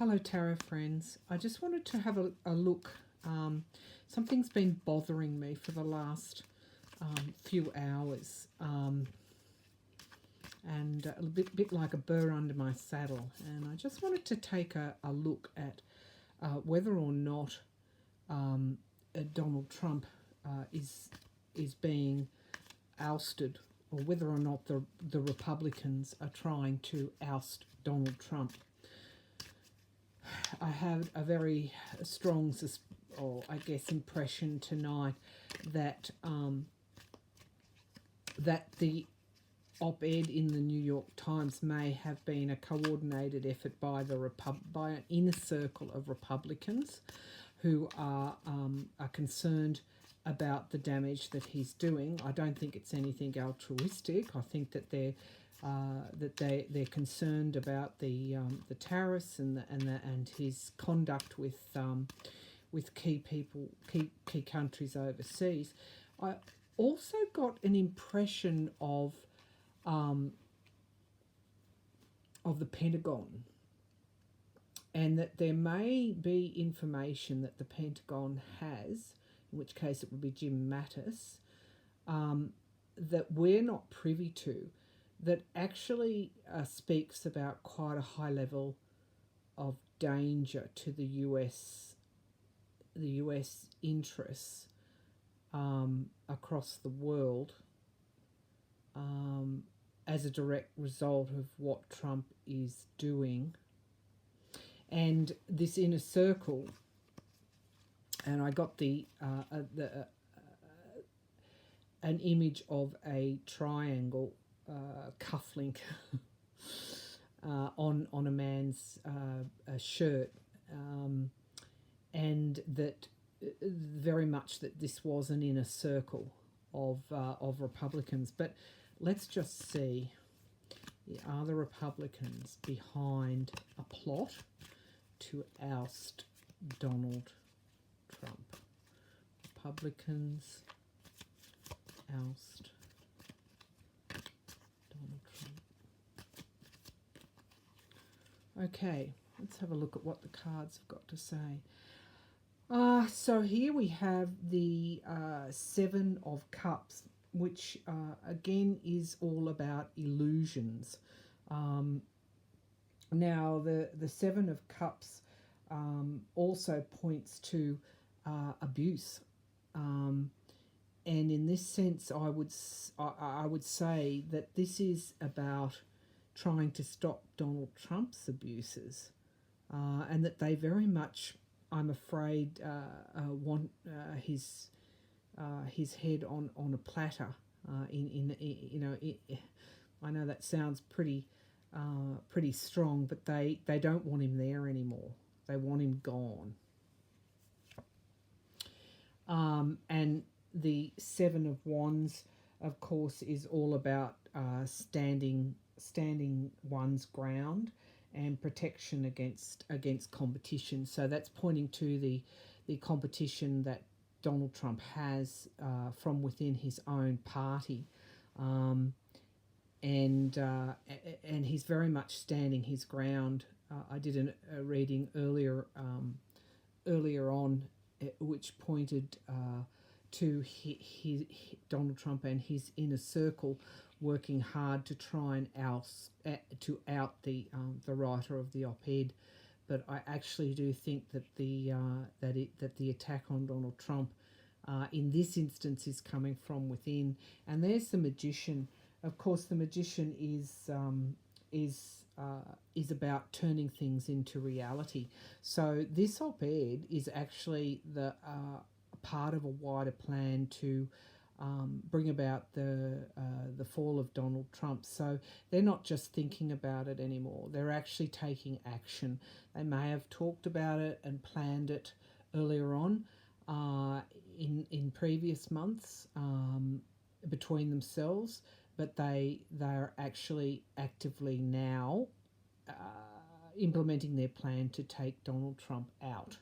Hello, tarot friends. I just wanted to have a look. Something's been bothering me for the last few hours, and a bit like a burr under my saddle. And I just wanted to take a look at whether or not Donald Trump is being ousted, or whether or not the Republicans are trying to oust Donald Trump. I have a very strong, impression tonight that that the op-ed in the New York Times may have been a coordinated effort by by an inner circle of Republicans who are concerned about the damage that he's doing. I don't think it's anything altruistic. I think that they're concerned about the tariffs and his conduct with key countries overseas. I also got an impression of the Pentagon, and that there may be information that the Pentagon has, in which case it would be Jim Mattis, that we're not privy to, that actually speaks about quite a high level of danger to the US interests across the world, as a direct result of what Trump is doing. And this inner circle, and I got an image of a triangle cufflink on a man's shirt, and that very much that this was an inner circle of Republicans. But let's just see, are the Republicans behind a plot to oust Donald Trump? Republicans oust Donald Trump. Okay, let's have a look at what the cards have got to say. So here we have the Seven of Cups, which again is all about illusions. Now the Seven of Cups also points to abuse, and in this sense, I would say that this is about trying to stop Donald Trump's abuses, and that they very much, I'm afraid, want his head on a platter. I know that sounds pretty strong, but they don't want him there anymore. They want him gone. And the Seven of Wands, of course, is all about standing one's ground and protection against competition. So that's pointing to the competition that Donald Trump has from within his own party, and he's very much standing his ground. I did a reading earlier on, which pointed to his Donald Trump and his inner circle working hard to try and out the writer of the op-ed. But I actually do think that the attack on Donald Trump in this instance is coming from within. And there's the Magician. Of course, the Magician is about turning things into reality. So this op-ed is actually the part of a wider plan to bring about the fall of Donald Trump. So they're not just thinking about it anymore. They're actually taking action. They may have talked about it and planned it earlier on in previous months between themselves, but they are actually actively now implementing their plan to take Donald Trump out,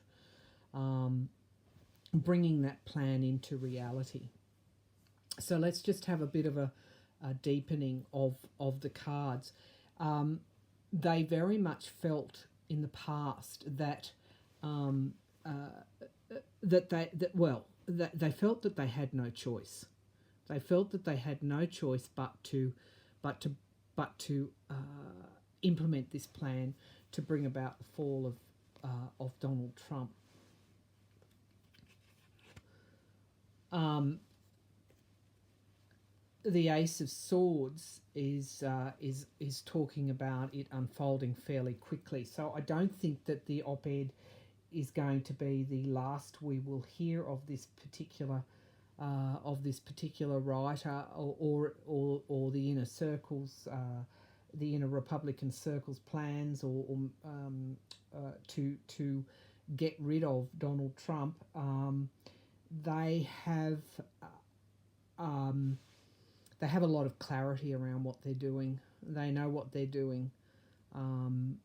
bringing that plan into reality. So let's just have a bit of a deepening of the cards. They very much felt in the past that um, that they felt that they had no choice. They felt that they had no choice but to implement this plan to bring about the fall of Donald Trump. The Ace of Swords is talking about it unfolding fairly quickly. So I don't think that the op-ed is going to be the last we will hear of this particular writer, or the inner circles, the inner Republican circles' plans, or to get rid of Donald Trump. They have a lot of clarity around what they're doing. They know what they're doing, and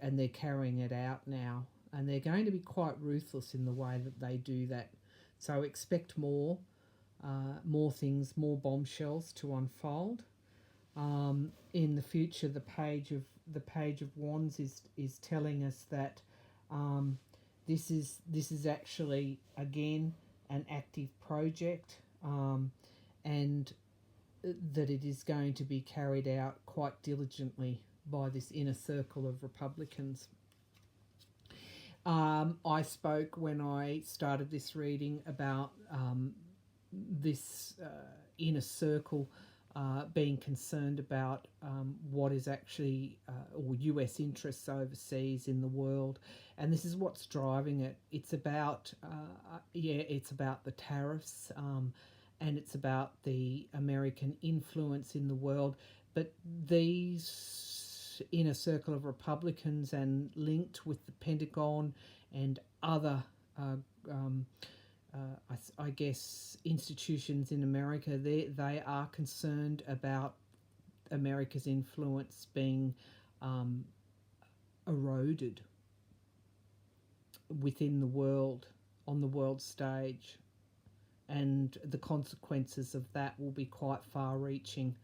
they're carrying it out now. And they're going to be quite ruthless in the way that they do that. So expect more things, more bombshells to unfold. In the future, the page of Wands is telling us that this is actually again an active project, and that it is going to be carried out quite diligently by this inner circle of Republicans. I spoke when I started this reading about this inner circle being concerned about what is actually or US interests overseas in the world, and this is what's driving it. It's about it's about the tariffs, and it's about the American influence in the world. But these inner circle of Republicans, and linked with the Pentagon and other I guess institutions in America, they are concerned about America's influence being eroded within the world, on the world stage, and the consequences of that will be quite far-reaching.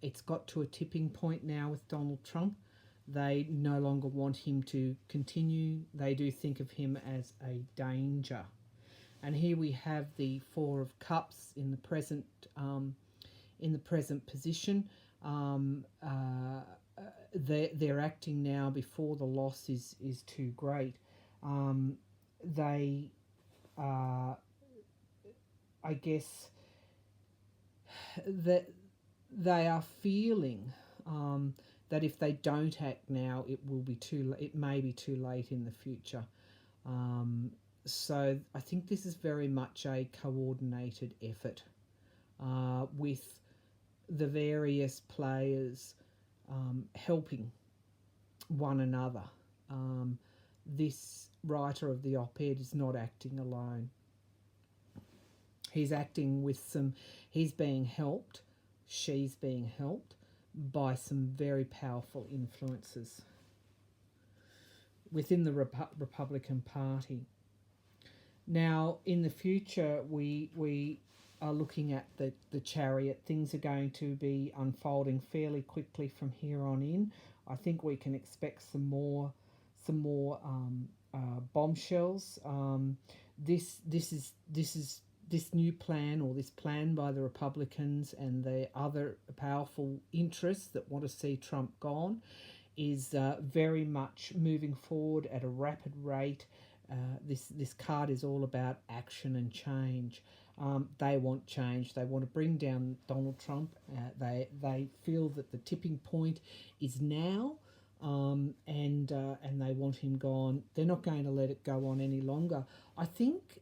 It's got to a tipping point now with Donald Trump. They no longer want him to continue. They do think of him as a danger. And here we have the Four of Cups in the present position. They're acting now before the loss is too great. They I guess that they are feeling that if they don't act now, it may be too late in the future. So I think this is very much a coordinated effort with the various players helping one another. This writer of the op-ed is not acting alone. He's acting with he's being helped, she's being helped by some very powerful influences within the Republican Party. Now, in the future, we are looking at the Chariot. Things are going to be unfolding fairly quickly from here on in. I think we can expect some more bombshells. This new plan, or this plan by the Republicans and the other powerful interests that want to see Trump gone, is very much moving forward at a rapid rate. This card is all about action and change. They want change. They want to bring down Donald Trump. They feel that the tipping point is now, and they want him gone. They're not going to let it go on any longer. I think,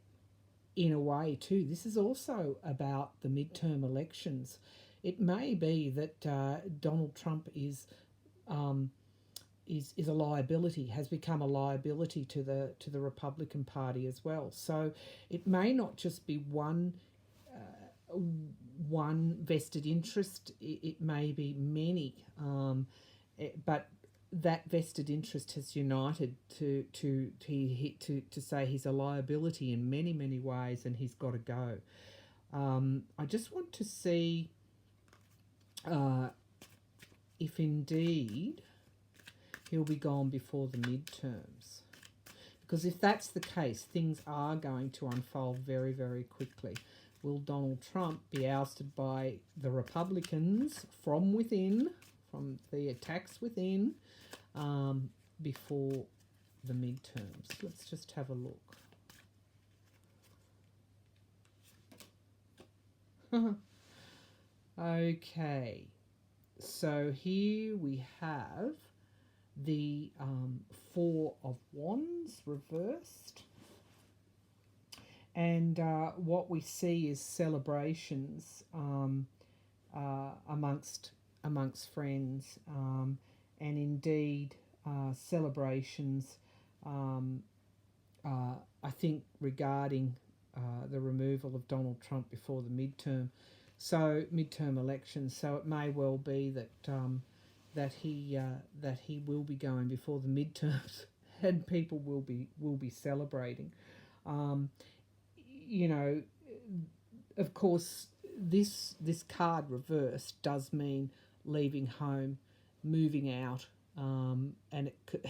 in a way, too, this is also about the midterm elections. It may be that Donald Trump is a liability, has become a liability to the Republican Party as well. So it may not just be one vested interest. It may be many, but that vested interest has united to say he's a liability in many ways, and he's got to go. I just want to see if indeed he'll be gone before the midterms. Because if that's the case, things are going to unfold very, very quickly. Will Donald Trump be ousted by the Republicans from within, from the attacks within, before the midterms? Let's just have a look. Okay, so here we have the Four of Wands reversed, and what we see is celebrations amongst friends, and indeed celebrations. I think regarding the removal of Donald Trump before the midterm elections. So it may well be that that he will be going before the midterms, and people will be celebrating. You know, of course, this card reversed does mean leaving home, moving out, and it could,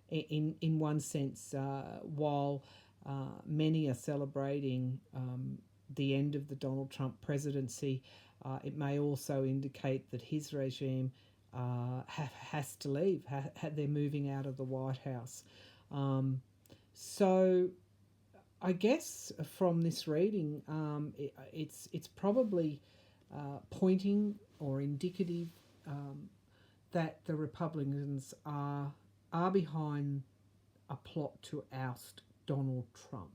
in one sense, while many are celebrating the end of the Donald Trump presidency, it may also indicate that his regime has to leave. They're moving out of the White House. So I guess from this reading, it's probably pointing or indicative that the Republicans are behind a plot to oust Donald Trump.